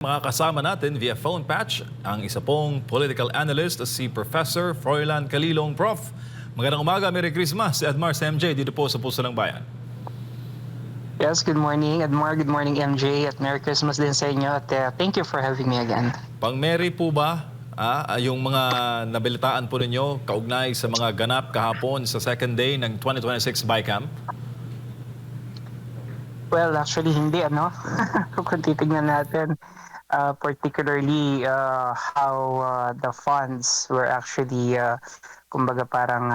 Makakasama natin via phone patch ang isa pong political analyst si Professor Froilan Calilong. Prof, magandang umaga, Merry Christmas. Si Edmar sa MJ dito po sa Puso ng Bayan. Yes, good morning, Edmar. Good morning, MJ. At Merry Christmas din sa inyo. At thank you for having me again. Pang-Merry po ba yung mga nabalitaan po ninyo kaugnay sa mga ganap kahapon sa second day ng 2026 BICAM? Well, actually, hindi, ano? Kung titignan natin, particularly how the funds were actually, kumbaga parang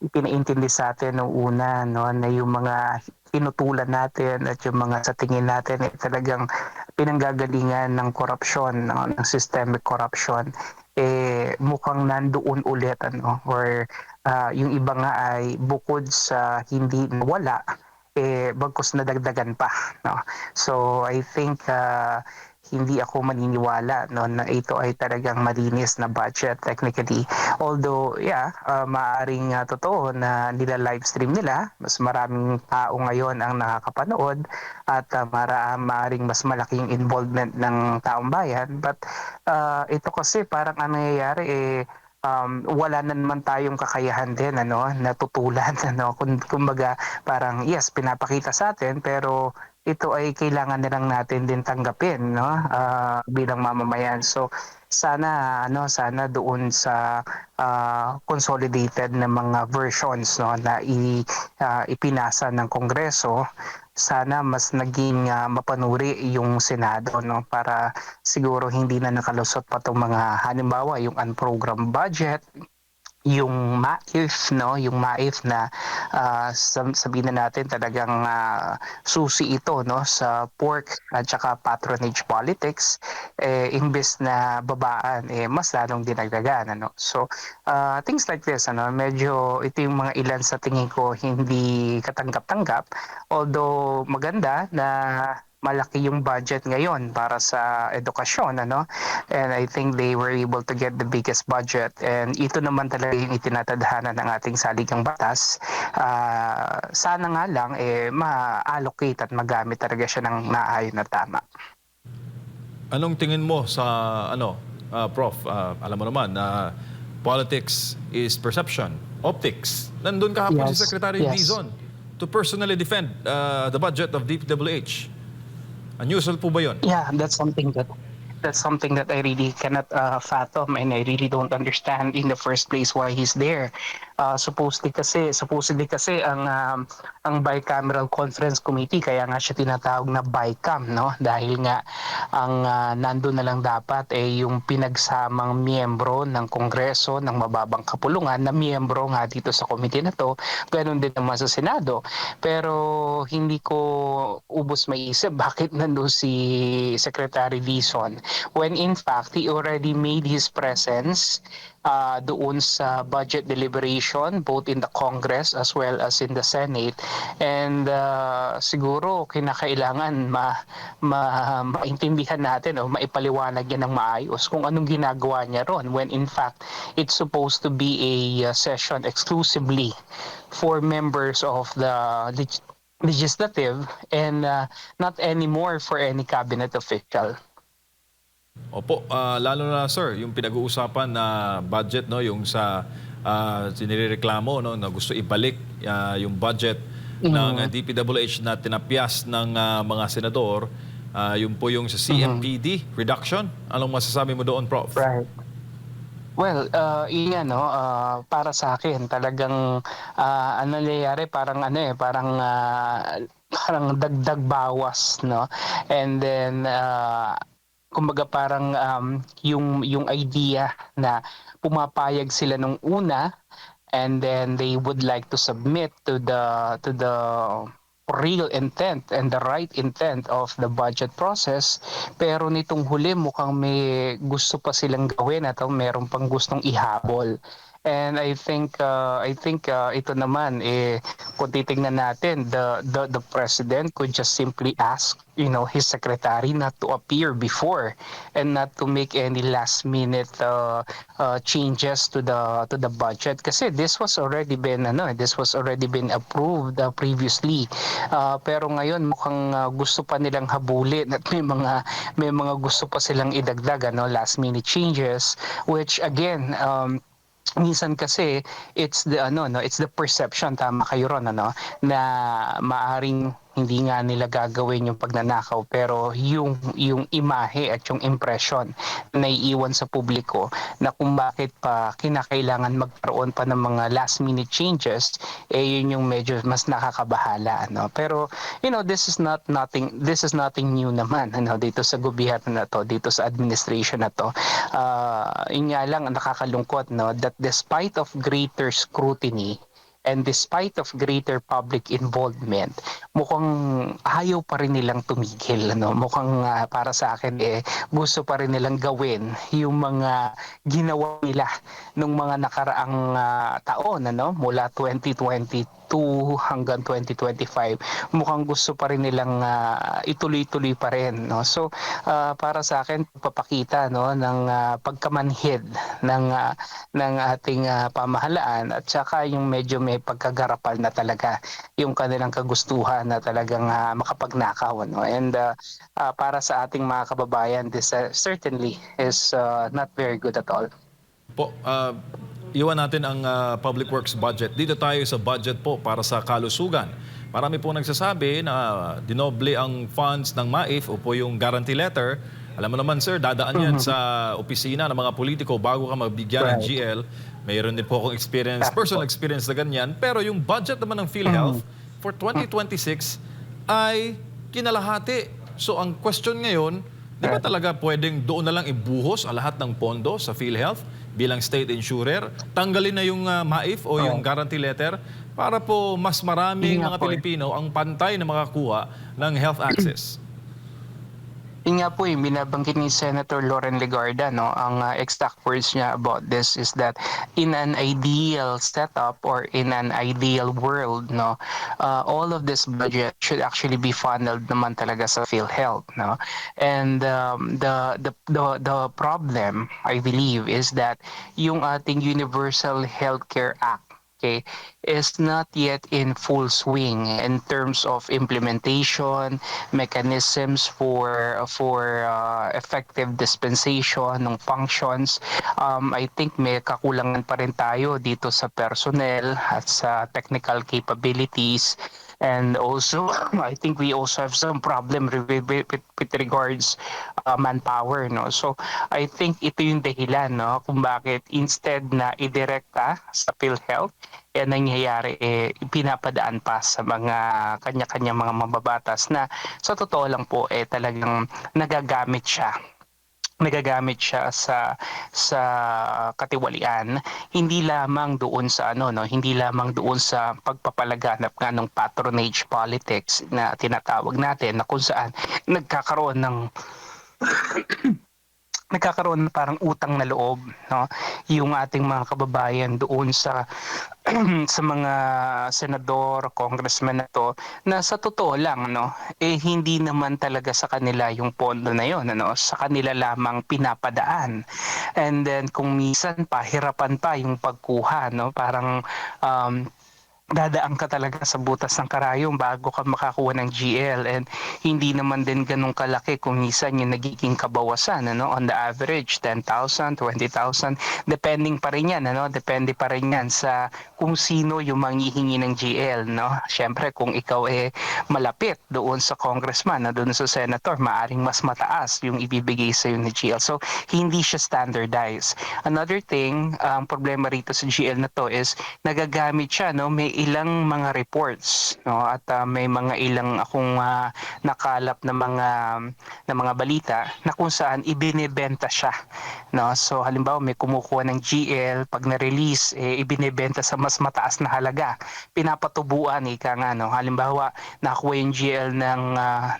ipinaintindi sa atin noong una, no, na yung mga tinutulan natin at yung mga sa tingin natin talagang pinanggagalingan ng korupsyon, no, ng systemic corruption, mukhang nandoon ulit, ano, or yung iba nga ay bukod sa hindi nawala, bagkus nadagdagan pa, no. So I think hindi ako maniniwala, no, na ito ay talagang malinis na budget technically. Although maaring totoo na nila live stream nila, mas maraming tao ngayon ang nakakapanood at maaring mas malaking involvement ng taong bayan, but ito kasi parang ang nangyayari wala na naman tayong kakayahan din, ano, natutulan ano, kumbaga parang yes, pinapakita sa atin, pero ito ay kailangan na lang natin din tanggapin, no, bilang mamamayan. So sana doon sa consolidated na mga versions, no, na ipinasa ng Kongreso, sana mas naging mapanuri yung Senado, no, para siguro hindi na nakalusot pa itong mga halimbawa yung unprogrammed budget, yung MAIF, no, yung MAIF na sabihin na natin talagang susi ito, no, sa pork at saka patronage politics, imbes na babaan, mas lalong dinagdagan, ano. So things like this, ano, medyo ito yung mga ilan sa tingin ko hindi katanggap-tanggap, although maganda na malaki yung budget ngayon para sa edukasyon, ano, and I think they were able to get the biggest budget, and ito naman talaga yung itinatadhana ng ating saligang batas. Sana nga lang ma-allocate at magamit talaga siya ng naayon na tama. Anong tingin mo sa Prof? Alam mo naman na politics is perception, optics. Nandun kahapon si Yes, Secretary yes. Dizon to personally defend the budget of DPWH. Unusual po ba yun? Yeah, that's something that I really cannot fathom, and I really don't understand in the first place why he's there. Supposedly kasi ang Bicameral Conference Committee, kaya nga siya tinatawag na BICAM, no, dahil nga ang nandoon na lang dapat yung pinagsamang miyembro ng Kongreso ng mababang kapulungan na miyembro nga dito sa committee na to, ganoon din naman sa Senado. Pero hindi ko ubos maiisip bakit nandoon si Secretary Dizon, when in fact he already made his presence doon sa budget deliberation both in the Congress as well as in the Senate, and siguro kinakailangan maintindihan natin o maipaliwanag yan ng maayos kung anong ginagawa niya ron, when in fact it's supposed to be a session exclusively for members of the legislative, and not anymore for any cabinet official. Opo, lalo na sir, yung pinag-uusapan na budget, no, yung sa sinireklamo, no, na gusto ibalik yung budget ng DPWH na tinapyas ng mga senador, yun po yung sa CMPD reduction. Anong masasabi mo doon, Prof? Right. Well, iyan, no, para sa akin talagang ano nangyayari, parang parang dagdag bawas, no, and then kumbaga parang yung idea na pumapayag sila nung una, and then they would like to submit to the real intent and the right intent of the budget process, pero nitong huli mukhang may gusto pa silang gawin at meron pang gustong ihabol. And I think ito naman kung titingnan natin, the president could just simply ask, his secretary not to appear before and not to make any last minute changes to the budget, kasi this was already been approved previously. Pero ngayon mukhang gusto pa nilang habulin at may mga gusto pa silang idagdag, last minute changes, which again, minsan kasi it's the perception, tama kayo ron, na maaring hindi nga nila gagawin yung pagnanakaw, pero yung imahe at yung impression na naiiwan sa publiko na kung bakit pa kinakailangan magkaroon pa ng mga last minute changes, yun yung medyo mas nakakabahala, pero this is nothing new naman, dito sa gobyerno na to, dito sa administration na to. Yun nga lang ang nakakalungkot, that despite of greater scrutiny and despite of greater public involvement, mukhang ayaw pa rin nilang tumigil, mukhang para sa akin gusto pa rin nilang gawin yung mga ginawa nila nung mga nakaraang taon, mula 2022 hanggang 2025. Mukhang gusto pa rin nilang ituloy-tuloy pa rin, so para sa akin pagpapakita, ng pagkamanhid ng ating pamahalaan, at saka yung medyo may pagkagarapal na talaga yung kanilang kagustuhan na talagang makapagnakaw, and para sa ating mga kababayan, this certainly is not very good at all. Po, iwan natin ang public works budget. Dito tayo sa budget po para sa kalusugan. Marami po nagsasabi na dinoble ang funds ng MAIF o po yung guarantee letter. Alam mo naman sir, dadaan yan sa opisina ng mga politiko bago ka magbigyan ng Right. GL. Mayroon din po akong experience, personal experience na ganyan. Pero yung budget naman ng PhilHealth for 2026 ay kinalahati. So ang question ngayon, di ba talaga pwedeng doon na lang ibuhos ang lahat ng pondo sa PhilHealth bilang state insurer? Tanggalin na yung MAIF o yung guarantee letter para po mas maraming Yun nga mga po Pilipino ang pantay na makakuha ng health access. Yun nga po binabanggit ni Senator Loren Legarda, ang exact words niya about this is that in an ideal setup or in an ideal world, all of this budget should actually be funneled naman talaga sa PhilHealth, and the problem I believe is that yung ating Universal Healthcare Act, okay, is not yet in full swing in terms of implementation, mechanisms for effective dispensation ng functions. I think may kakulangan pa rin tayo dito sa personnel at sa technical capabilities. And also, I think we also have some problem with regards manpower, So, I think ito yung dahilan, kung bakit instead na idirekta sa PhilHealth, nangyayari pinapadaan pa sa mga kanya-kanyang mga mababatas na sa totoo lang po talagang nagagamit siya sa katiwalian, hindi lamang doon sa hindi lamang doon sa pagpapalaganap nga ng patronage politics na tinatawag natin, na kung saan nagkakaroon ng parang utang na loob, yung ating mga kababayan doon sa sa mga senador, congressman na to, na sa totoo lang hindi naman talaga sa kanila yung pondo na yon, sa kanila lamang pinapadaan. And then kung minsan pahirapan pa yung pagkuha, parang dadaan ka talaga sa butas ng karayom bago ka makakuha ng GL, and hindi naman din ganun kalaki kung minsan yung nagiging kabawasan, on the average 10,000, 20,000, depending pa rin yan, depende pa rin yan sa kung sino yung manghihingi ng GL, Syempre kung ikaw malapit doon sa congressman, doon sa senator, maaring mas mataas yung ibibigay sa yung GL, so hindi siya standardized. Another thing, ang problema rito sa GL na to is nagagamit siya, may ilang mga reports, at may mga ilang akong nakalap na mga balita na kung saan ibinebenta siya, so halimbawa may kumukuha ng GL, pag na-release ibinebenta sa mas mataas na halaga, pinapatubuan ika nga, halimbawa nakuha yung GL ng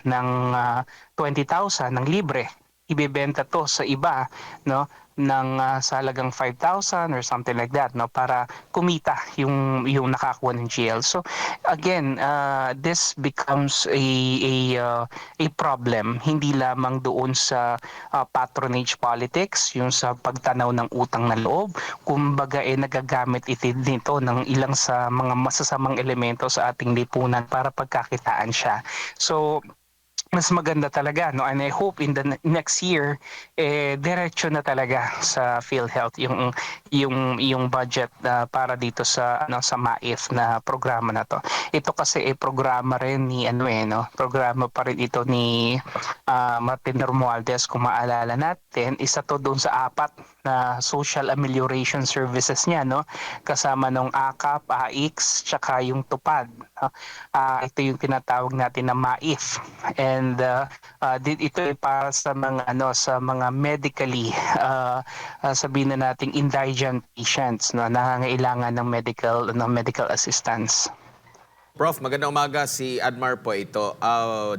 20,000 ng libre, ibebenta to sa iba, no, ng sa halagang 5,000 or something like that, no, para kumita yung nakakuha ng GL. So again, this becomes a problem hindi lamang doon sa patronage politics, yung sa pagtanaw ng utang na loob, kumbaga nagagamit ito nito ng ilang sa mga masasamang elemento sa ating lipunan para pagkakitaan siya. So mas maganda talaga, no, and I hope in the next year diretso na talaga sa PhilHealth yung budget para dito sa sa MAIF na programa na to. Ito kasi programa rin ni no, programa pa rin ito ni Martin Romualdez, kung maalala natin, isa to doon sa apat na social amelioration services niya, no, kasama nung AKAP, AIX, tsaka yung TUPAD, no? Ito yung tinatawag natin na MAIF, and ito ay para sa mga sa mga medically sabihin na nating indigent patients, no, nangangailangan ng medical assistance. Prof, magandang umaga. Si Admar po ito.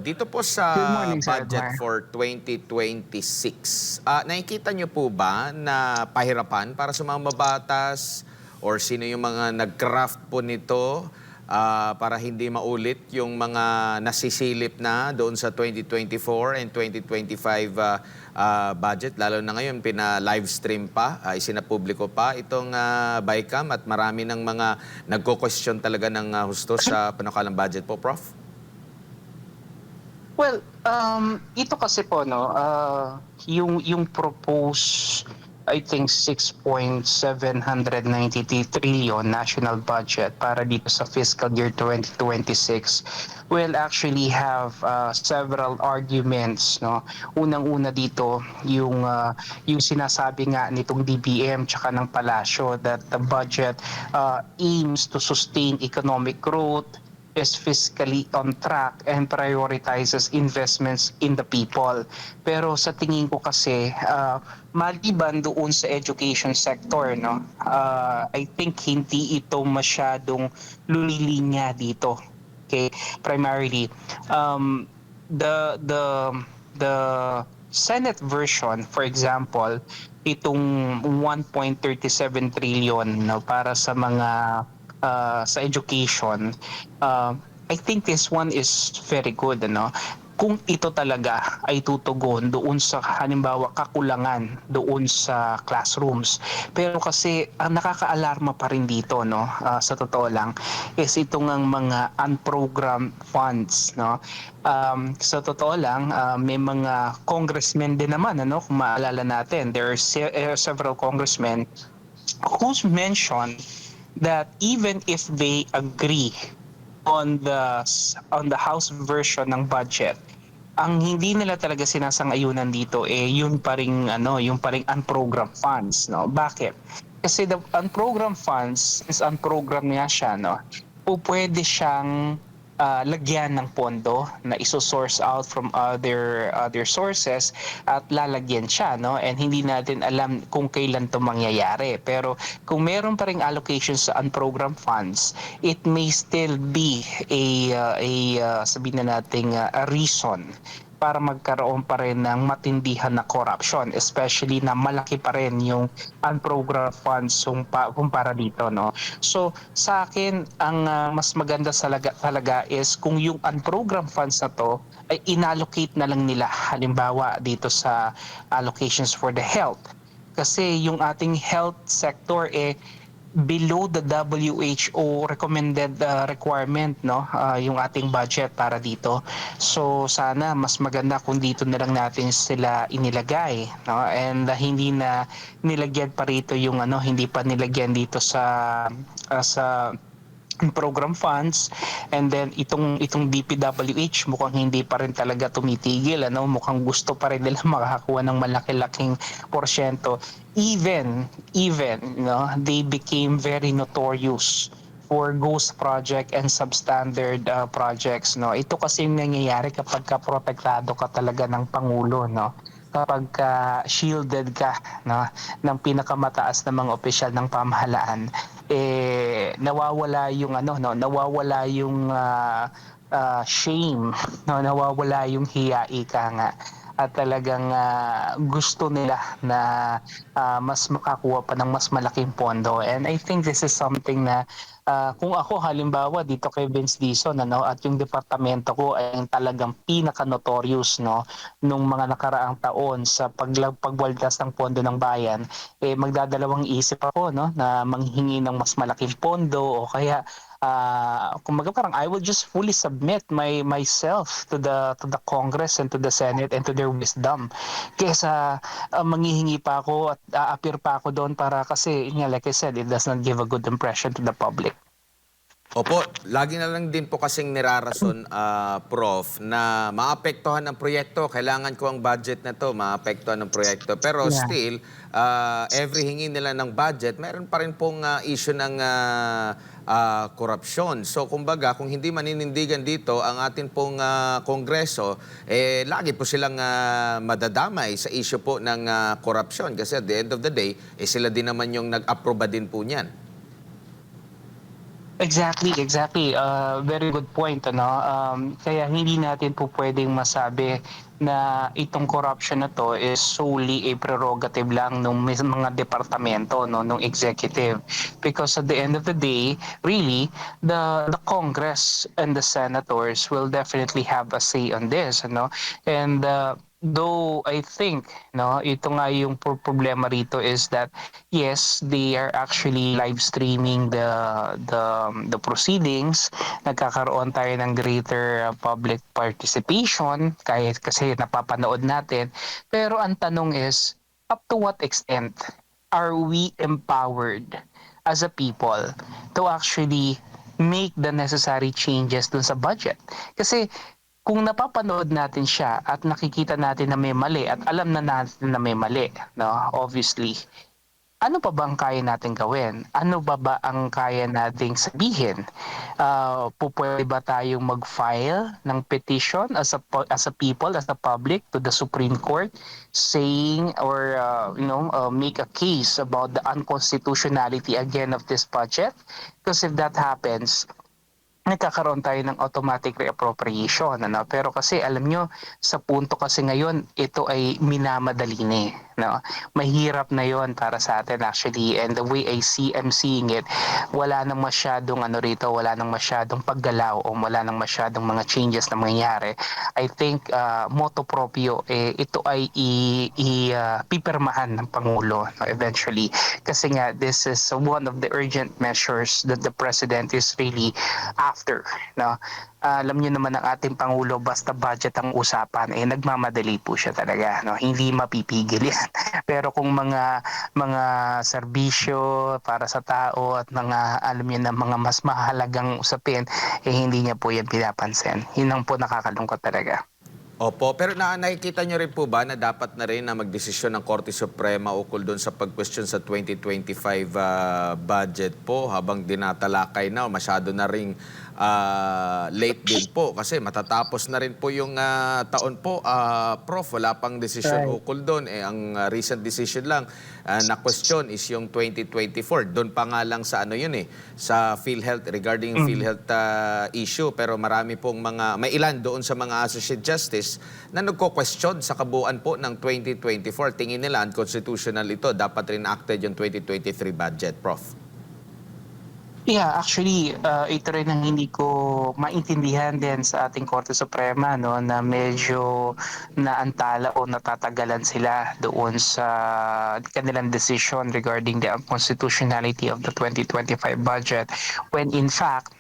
Dito po sa Good morning, Sir budget Admar. for 2026, nakikita niyo po ba na pahirapan para sa mga mabatas or sino yung mga nag-craft po nito para hindi maulit yung mga nasisilip na doon sa 2024 and 2025 budget? Lalo na ngayon, pina-live stream pa, isinapubliko pa itong BICAM at marami ng mga nagko-question talaga ng husto sa panukalang budget po, Prof. Well, ito kasi po, no, yung propose, I think 6.793 trillion national budget para dito sa fiscal year 2026 will actually have several arguments, no. Unang-una dito yung sinasabi nga nitong DBM tsaka ng Palasyo that the budget aims to sustain economic growth, is fiscally on track and prioritizes investments in the people. Pero sa tingin ko kasi, maliban doon sa education sector, no, I think hindi ito masyadong lumilinya dito. Okay, primarily, the Senate version, for example, itong 1.37 trillion, no, para sa mga sa education, I think this one is very good, ano, kung ito talaga ay tutugon doon sa halimbawa kakulangan doon sa classrooms. Pero kasi ang nakakaalarma pa rin dito, no, sa totoo lang, is itong ang mga unprogrammed funds, no. Sa totoo lang, may mga congressmen din naman, ano, kung maalala natin, there are several congressmen who's mentioned that even if they agree on the House version ng budget, ang hindi nila talaga sinasang-ayunan dito yun pa ring yung pa ring unprogrammed funds, no. Bakit? Kasi the unprogrammed funds is unprogrammed nga siya, no. Pwede siyang lagyan ng pondo na iso-source out from other sources at lalagyan siya, no, and hindi natin alam kung kailan to mangyayari. Pero kung meron pa ring allocations sa unprogrammed funds, it may still be sabihin na nating a reason para magkaroon pa rin ng matindihan na corruption, especially na malaki pa rin yung unprogrammed funds kumpara dito, no. So sa akin, ang mas maganda talaga is kung yung unprogrammed funds na to ay inallocate na lang nila, halimbawa dito sa allocations for the health. Kasi yung ating health sector below the WHO recommended requirement, no, yung ating budget para dito. So sana mas maganda kung dito na lang natin sila inilagay, no, and hindi na nilagyan pa rito yung hindi pa nilagyan dito sa program funds. And then itong DPWH mukhang hindi pa rin talaga tumitigil, mukhang gusto pa rin nila makakakuha ng malaki-laking porsyento, even no, they became very notorious for ghost project and substandard projects, no. Ito kasi yung nangyayari kapag protektado ka talaga ng pangulo, no, kapag shielded ka, no, ng pinakamataas na mga opisyal ng pamahalaan, nawawala yung nawawala yung shame, no, nawawala yung hiya, ika nga. at talagang gusto nila na mas makakuha pa ng mas malaking pondo. And I think this is something na kung ako halimbawa dito kay Vince Dizon at yung departamento ko ay talagang pinaka-notorious nung mga nakaraang taon sa pagwaldas ng pondo ng bayan, magdadalawang isip ako na manghingi ng mas malaking pondo o kaya kumbaga parang I will just fully submit myself to the Congress and to the Senate and to their wisdom kaysa manghihingi pa ako at appear pa ako doon para kasi like I said, it does not give a good impression to the public. Opo, lagi na lang din po kasing nirarason, Prof, na maapektuhan ng proyekto. Kailangan ko ang budget na to, maapektuhan ng proyekto. Pero Yeah. still, every hingi nila ng budget, meron pa rin pong issue ng korupsyon. So kumbaga, kung hindi maninindigan dito ang atin pong Kongreso, lagi po silang madadamay sa issue po ng korupsyon. Kasi at the end of the day, sila din naman yung nag-aproba din po niyan. Exactly. Very good point. Kaya hindi natin po pwedeng masabi na itong corruption na to is solely a prerogative lang ng mga departamento, nung executive. Because at the end of the day, really, the Congress and the senators will definitely have a say on this. And though I think ito nga yung problema rito is that yes, they are actually live streaming the proceedings. Nagkakaroon tayo ng greater public participation kahit kasi napapanood natin. Pero ang tanong is, up to what extent are we empowered as a people to actually make the necessary changes dun sa budget? Kasi kung napapanood natin siya at nakikita natin na may mali at alam na natin na may mali, obviously, ano pa ba ang kaya natin gawin? Ano ba ang kaya nating sabihin? Pwede ba tayong mag-file ng petition as a people, as a public to the Supreme Court saying or make a case about the unconstitutionality again of this budget? Because if that happens, nagkakaroon tayo ng automatic reappropriation. Pero kasi alam nyo, sa punto kasi ngayon, ito ay minamadali na. Mahirap na yon para sa atin actually. And the way I'm seeing it, wala nang masyadong wala nang masyadong paggalaw o wala nang masyadong mga changes na mangyayari. I think motu proprio, ito ay pipirmahan ng Pangulo eventually. Kasi nga, this is one of the urgent measures that the President is really after. Alam niyo naman ang ating Pangulo, basta budget ang usapan, nagmamadali po siya talaga. Hindi mapipigil yan. Pero kung mga serbisyo para sa tao at mga, alam niyo na, mga mas mahalagang usapin, hindi niya po yan pinapansin. Yun ang po nakakalungkot talaga. Opo, pero nakikita nyo rin po ba na dapat na rin na magdesisyon ng Korte Suprema ukol doon sa pag-question sa 2025 budget po habang dinatalakay na, masyado na ring late din po kasi matatapos na rin po yung taon po. Prof, wala pang desisyon ukol doon. Ang recent decision lang na question is yung 2024. Doon pa nga lang sa sa PhilHealth, regarding PhilHealth issue. Pero marami pong may ilan doon sa mga Associate Justice na nagko-question sa kabuuan po ng 2024. Tingin nila unconstitutional ito. Dapat rin acted yung 2023 budget, Prof. Yeah, actually, ito rin ang hindi ko maintindihan din sa ating Korte Suprema, na medyo naantala o natatagalan sila doon sa kanilang decision regarding the unconstitutionality of the 2025 budget when in fact,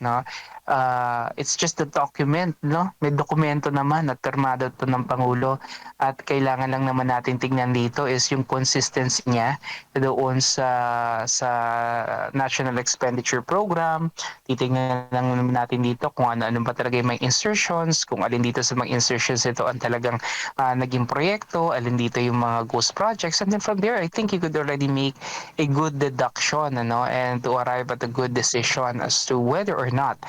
it's just a document, May dokumento naman at pirmado to ng Pangulo at kailangan lang naman natin tingnan dito is yung consistency niya doon sa National Expenditure Program. Titingnan lang naman natin dito kung ano ba talaga yung mga insertions, kung alin dito sa mga insertions ito ang talagang naging proyekto, alin dito yung mga ghost projects, and then from there I think you could already make a good deduction and to arrive at a good decision as to whether or not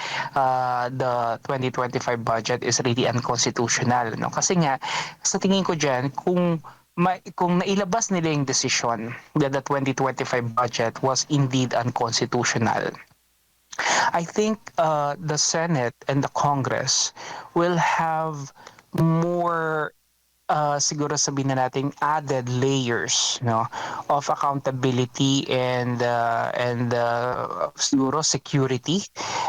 the 2025 budget is really unconstitutional. Kasi nga, sa tingin ko dyan, kung nailabas nila yung decision that the 2025 budget was indeed unconstitutional, I think the Senate and the Congress will have more siguro sabihin na natin added layers no of accountability and siguro security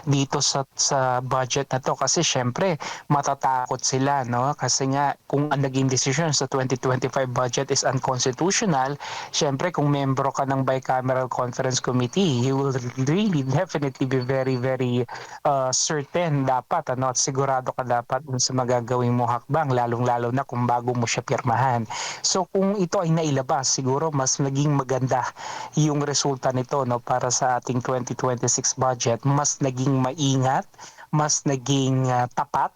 dito sa budget na to kasi syempre matatakot sila no kasi nga kung ang naging decision sa 2025 budget is unconstitutional, syempre kung membro ka ng bicameral conference committee, you will really definitely be very certain dapat ano at sigurado ka dapat dun sa magagawin mo hakbang lalong-lalo na kung bago mo siya pirmahan. So kung ito ay nailabas, siguro mas naging maganda yung resulta nito no para sa ating 2026 budget, mas naging maingat, mas naging tapat,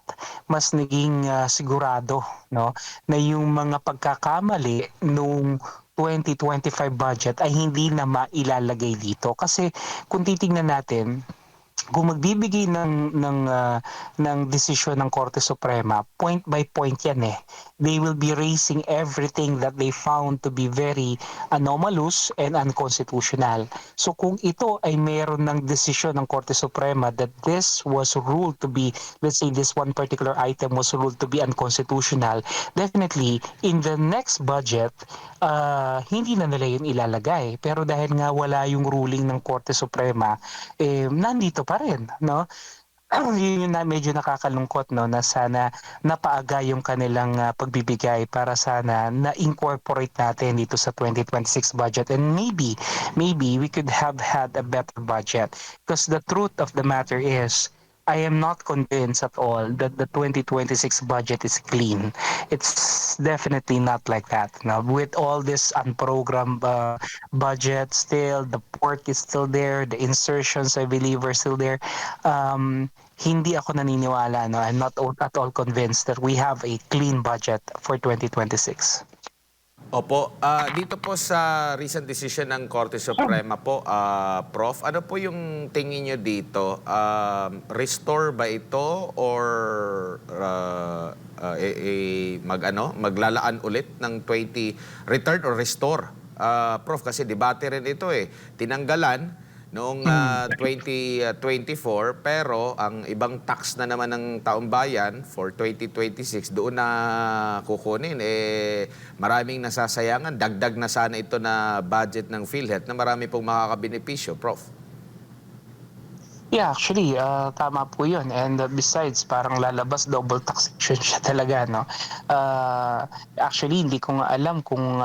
mas naging sigurado no na yung mga pagkakamali nung 2025 budget ay hindi na mailalagay dito kasi kung titingnan natin kung magbibigay ng desisyon ng Korte Suprema, point by point yan eh. They will be raising everything that they found to be very anomalous and unconstitutional. So kung ito ay meron ng desisyon ng Korte Suprema that this was ruled to be, let's say this one particular item was ruled to be unconstitutional, definitely in the next budget, hindi na nila yun ilalagay. Pero dahil nga wala yung ruling ng Korte Suprema, nandito pa rin, no? Yun yung medyo nakakalungkot no na sana napaaga yung kanilang pagbibigay para sana na-incorporate natin dito sa 2026 budget and maybe we could have had a better budget because the truth of the matter is I am not convinced at all that the 2026 budget is clean. It's definitely not like that. Now, with all this unprogrammed budget still, the pork is still there, the insertions I believe are still there. Hindi ako naniniwala. No? I'm not at all convinced that we have a clean budget for 2026. Opo, dito po sa recent decision ng Korte Suprema po, Prof, ano po yung tingin nyo dito? Restore ba ito or maglalaan ulit ng 20, return or restore? Prof, kasi debate rin ito eh. Tinanggalan noong 2024 pero ang ibang tax na naman ng taong bayan for 2026 doon na kukunin maraming nasasayangan, dagdag na sana ito na budget ng PhilHealth na marami pong makakabenepisyo, Prof. Yeah, actually, tama po yun. And besides, parang lalabas double taxation siya talaga, no? Actually, hindi ko nga alam kung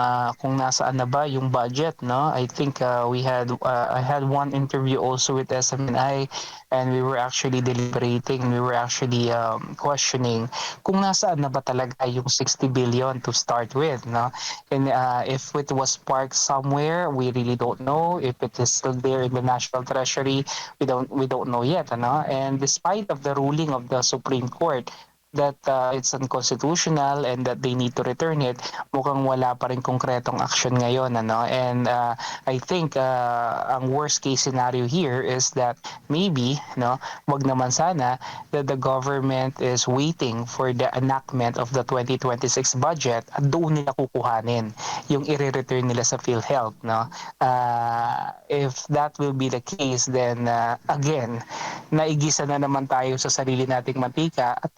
nasaan na ba yung budget, no? I think I had one interview also with SMNI and we were actually deliberating, we were actually questioning kung nasaan na ba talaga yung 60 billion to start with, no? And if it was parked somewhere, we really don't know. If it is still there in the National Treasury, we don't know yet, ano? And despite of the ruling of the Supreme Court that it's unconstitutional and that they need to return it, mukhang wala pa rin konkretong action ngayon, ano? And I think ang worst case scenario here is that maybe, no, wag naman sana that the government is waiting for the enactment of the 2026 budget at doon nila kukuhanin yung i-return nila sa PhilHealth, no? If that will be the case, then again, naigisa na naman tayo sa sarili nating mantika at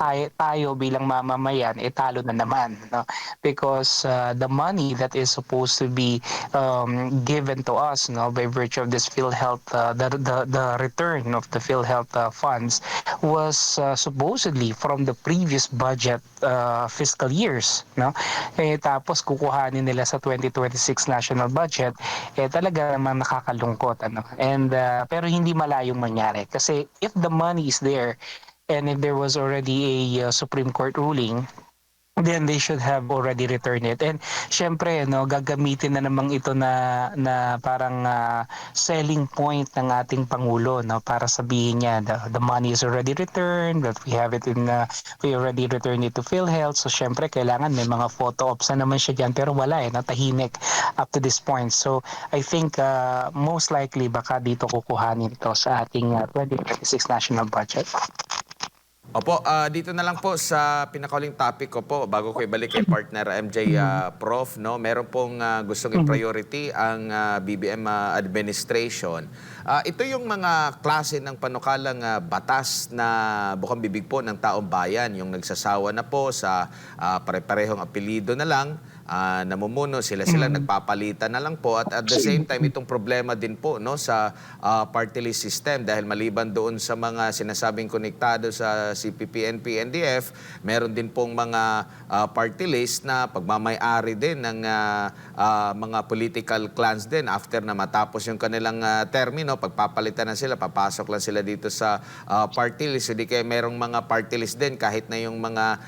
tayo bilang mamamayan talo na naman, no? Because the money that is supposed to be given to us, no, by virtue of this PhilHealth, the return of the PhilHealth funds was supposedly from the previous budget fiscal years, no? Tapos kukuhanin nila sa 2026 national budget, talaga naman nakakalungkot, ano? And pero hindi malayong mangyari kasi if the money is there and if there was already a Supreme Court ruling, then they should have already returned it. And syempre, no, gagamitin na namang ito na parang selling point ng ating Pangulo, no, para sabihin niya the money is already returned, that we already returned it to PhilHealth. So syempre, kailangan may mga photo ops na naman siya dyan, pero wala natahimik up to this point. So I think most likely baka dito kukuhanin ito sa ating 2026 national budget. Opo, dito na lang po sa pinakauling topic ko po bago ko ibalik kay partner MJ Prof, no. Meron pong gustong i-priority ang BBM administration. Ito yung mga klase ng panukalang batas na bukang bibig po ng taong bayan, yung nagsasawa na po sa pare-parehong apelyido na lang. Namumuno sila nagpapalitan na lang po at the same time itong problema din po no sa party list system dahil maliban doon sa mga sinasabing konektado sa CPP, NP, NDF, meron din pong mga party list na pagmamay-ari din ng mga political clans din after na matapos yung kanilang termino, pagpapalitan na sila, papasok lang sila dito sa party list. Hindi kaya merong mga party list din kahit na yung mga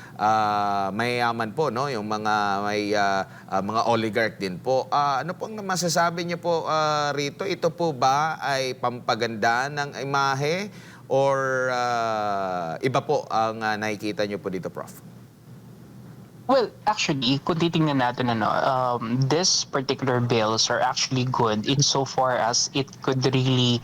mayayaman po no, yung mga may mga oligarch din po. Ano pong masasabi niyo po rito? Ito po ba ay pampaganda ng imahe or iba po ang nakikita niyo po dito, Prof? Well, actually, kung titingnan natin, this particular bills are actually good insofar as it could really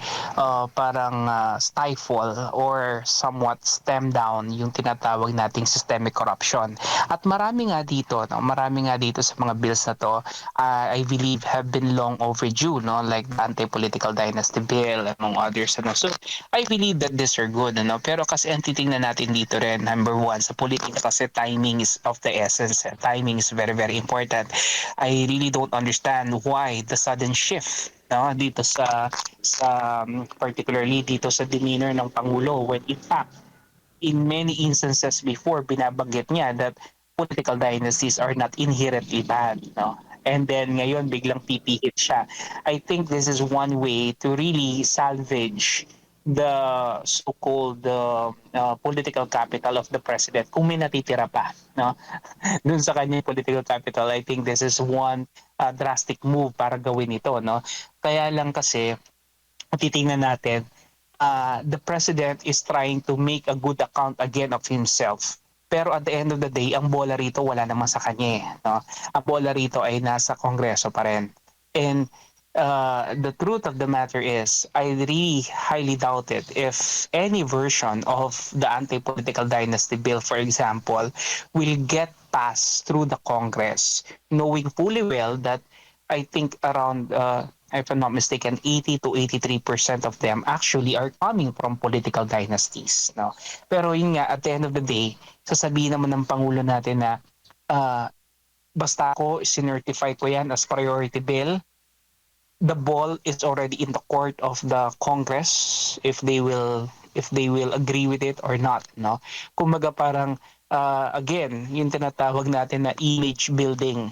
parang stifle or somewhat stem down yung tinatawag nating systemic corruption. At marami nga dito sa mga bills na to, I believe have been long overdue, no? Like the anti-political dynasty bill, among others. So, I believe that these are good, pero kasi ang titingnan natin dito rin, number one, sa politika kasi timing is of the essence. Timing is very, very important. I really don't understand why the sudden shift dito sa particularly dito sa demeanor ng Pangulo when in fact in many instances before binabanggit niya that political dynasties are not inherently bad, no? And then ngayon biglang pipihit siya. I think this is one way to really salvage the so-called political capital of the president kung may natitira pa, no? Dun sa kanyang political capital, I think this is one drastic move para gawin ito, no? Kaya lang kasi titingnan natin, the president is trying to make a good account again of himself. Pero at the end of the day, ang bola rito wala naman sa kanya, no? Ang bola rito ay nasa Kongreso pa rin. And the truth of the matter is, I really highly doubt it if any version of the anti-political dynasty bill, for example, will get passed through the Congress, knowing fully well that I think around, if I'm not mistaken, 80 to 83% of them actually are coming from political dynasties. No? Pero yun nga, at the end of the day, sasabihin naman ng Pangulo natin na basta ako, sinertify ko yan as priority bill, the ball is already in the court of the Congress if they will agree with it or not, no? Kumbaga parang again, yung tinatawag natin na image building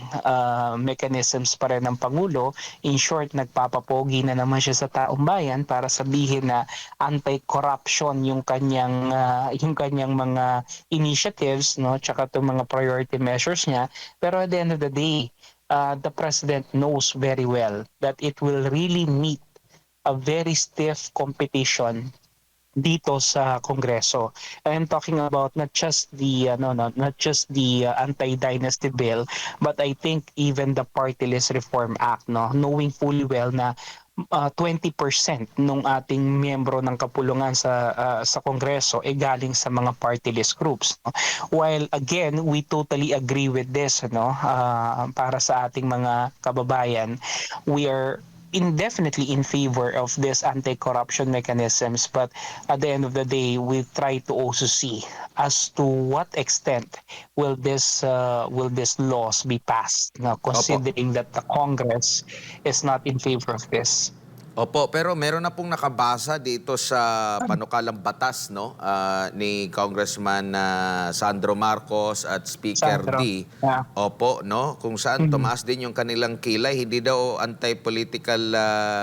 mechanisms pa rin ng Pangulo. In short, nagpapapogi na naman siya sa taong bayan para sabihin na anti-corruption yung kanyang mga initiatives, no? Tsaka itong mga priority measures niya. Pero at the end of the day, the president knows very well that it will really meet a very stiff competition dito sa Kongreso. I'm talking about not just the anti-dynasty bill, but I think even the Party List Reform Act, no, knowing fully well na 20% nung ating miyembro ng kapulungan sa Kongreso ay galing sa mga party list groups, no? While again, we totally agree with this, para sa ating mga kababayan, we are indefinitely in favor of this anti-corruption mechanisms, but at the end of the day, we try to also see as to what extent will this laws be passed, considering that the Congress is not in favor of this. Opo, pero meron na pong nakabasa dito sa panukalang batas no ni Congressman Sandro Marcos at Speaker Sandro, D. yeah. Opo, no, kung saan tumaas din yung kanilang kilay, hindi daw anti-political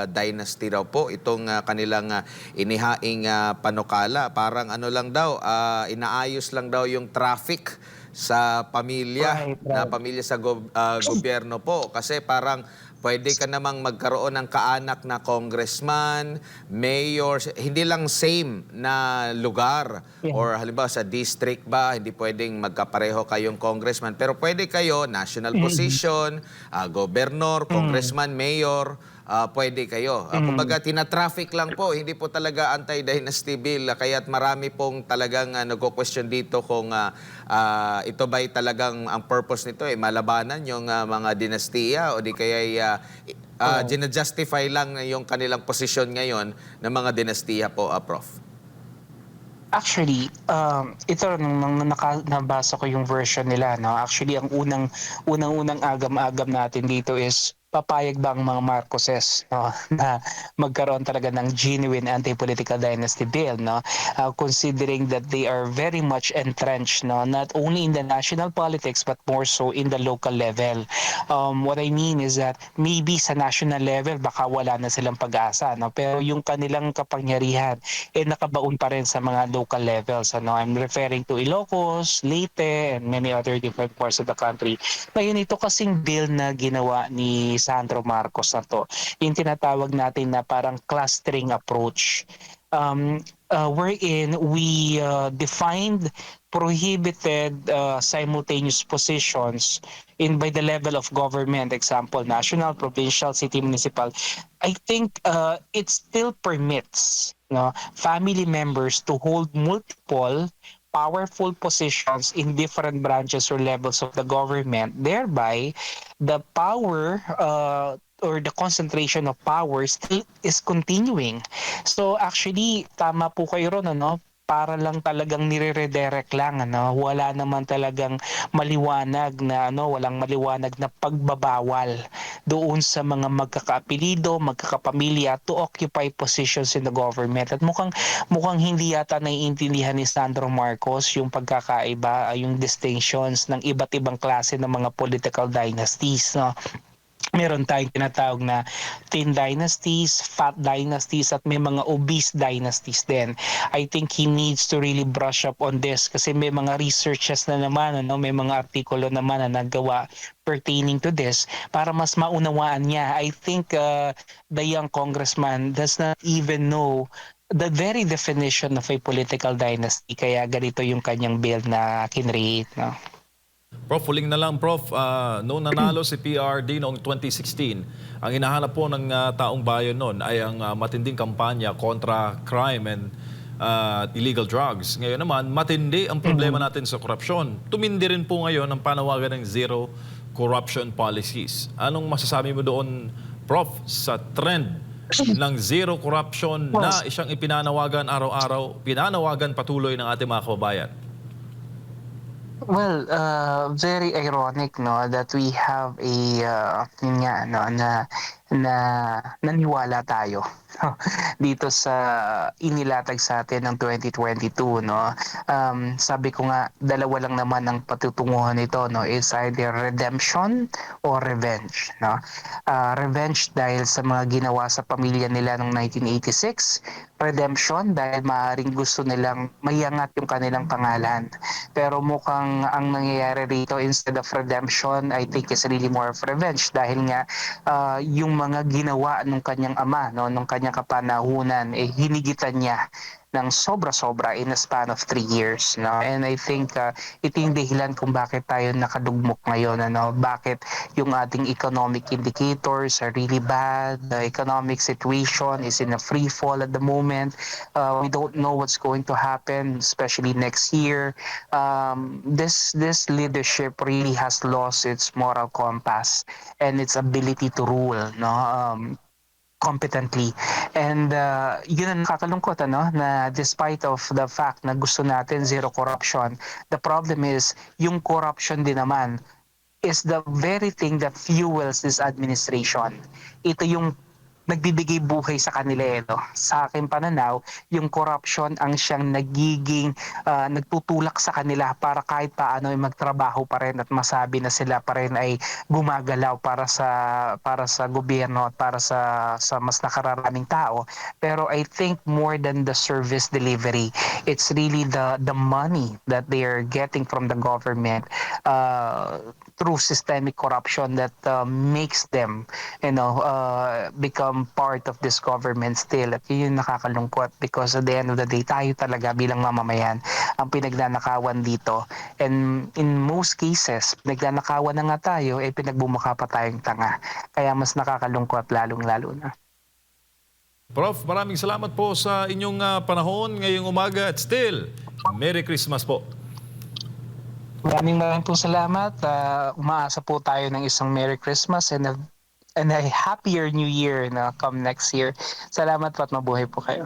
dynasty raw po itong kanilang inihaing panukala. Parang ano lang daw, inaayos lang daw yung traffic sa pamilya, Right. na pamilya sa gobyerno po kasi parang pwede ka namang magkaroon ng kaanak na congressman, mayor, hindi lang same na lugar. Yeah. Or halimbawa sa district ba, hindi pwedeng magkapareho kayong congressman. Pero pwede kayo, national position, gobernador, congressman, mayor, pwede kayo. Kumbaga, tina-traffic lang po, hindi po talaga anti-dynasty bill. Kaya't marami pong talagang nagko-question dito kung ito ba'y talagang ang purpose nito malabanan yung mga dinastiya o di kaya gina-justify lang yung kanilang posisyon ngayon ng mga dinastiya po, Prof. Actually, ito nung nabasa ko yung version nila, no. Actually, ang unang agam-agam natin dito is papayag ba ang mga Marcoses, no, na magkaroon talaga ng genuine anti-political dynasty bill, no, considering that they are very much entrenched, no, not only in the national politics but more so in the local level. What I mean is that maybe sa national level baka wala na silang pag-asa, no, pero yung kanilang kapangyarihan nakabaon pa rin sa mga local levels. Ano, I'm referring to Ilocos, Leyte, and many other different parts of the country. Ngayon, ito kasing bill na ginawa ni Sandro Marcos na to, yung tinatawag natin na parang clustering approach. Wherein we defined prohibited simultaneous positions in by the level of government, example, national, provincial, city, municipal. I think it still permits, no, family members to hold multiple powerful positions in different branches or levels of the government, thereby the power or the concentration of power still is continuing. So actually, tama po kayo ron, ano? Para lang talagang nire-redirect lang, ano, wala naman talagang maliwanag na walang maliwanag na pagbabawal doon sa mga magkakaapelido, magkakapamilya to occupy positions in the government. At mukhang hindi yata naiintindihan ni Sandro Marcos yung pagkakaiba, yung distinctions ng iba't ibang klase ng mga political dynasties, no. Meron tayong tinatawag na thin dynasties, fat dynasties, at may mga obese dynasties din. I think he needs to really brush up on this kasi may mga researches na naman, may mga artikulo naman na nagawa pertaining to this para mas maunawaan niya. I think the young congressman does not even know the very definition of a political dynasty, kaya ganito yung kanyang bill na kinreate, no? Prof, huling na lang, Prof. Noong nanalo si PRD noong 2016, ang hinahanap po ng taong bayan noon ay ang matinding kampanya kontra crime and illegal drugs. Ngayon naman, matindi ang problema natin sa korupsyon. Tumindi rin po ngayon ang panawagan ng zero corruption policies. Anong masasabi mo doon, Prof, sa trend ng zero corruption na isang ipinanawagan araw-araw, pinanawagan patuloy ng ating mga kababayan? Well, very ironic, no, that we have a yun nga, no, na naniwala tayo dito sa inilatag sa atin ng 2022, no. Sabi ko nga, dalawa lang naman ang patutunguhan nito, no, is either redemption or revenge, no. Revenge dahil sa mga ginawa sa pamilya nila noong 1986, redemption dahil maaaring gusto nilang mayangat yung kanilang pangalan. Pero mukhang ang nangyayari rito, instead of redemption, I think is really more of revenge dahil nga yung mga ginawa nung kanyang ama, no, nung kanyang kapanahunan, hinigitan niya ng sobra-sobra in a span of 3 years, no. And I think ito yung dahilan kung bakit tayo nakadugmok ngayon, ano, bakit yung ating economic indicators are really bad, the economic situation is in a free fall at the moment. We don't know what's going to happen, especially next year. This leadership really has lost its moral compass and its ability to rule, no, competently. And yun ang nakakalungkot, ano, na despite of the fact na gusto natin zero corruption, the problem is yung corruption din naman is the very thing that fuels this administration. Ito yung nagbibigay buhay sa kanila, no? Sa aking pananaw, yung corruption ang siyang nagiging nagtutulak sa kanila para kahit paano ay magtrabaho pa rin at masabi na sila pa rin ay gumagalaw para sa gobyerno at para sa mas nakararaming tao. Pero I think more than the service delivery, it's really the money that they are getting from the government through systemic corruption that makes them, become part of this government still. At yun yung nakakalungkot because at the end of the day, tayo talaga bilang mamamayan ang pinagnanakawan dito. And in most cases, pinagnanakawan na nga tayo, pinagbumukha pa tayong tanga. Kaya mas nakakalungkot lalong-lalo na. Prof, maraming salamat po sa inyong panahon ngayong umaga at still, Merry Christmas po. Maraming po salamat. Umaasa po tayo ng isang Merry Christmas and a happier New Year na come next year. Salamat po at mabuhay po kayo.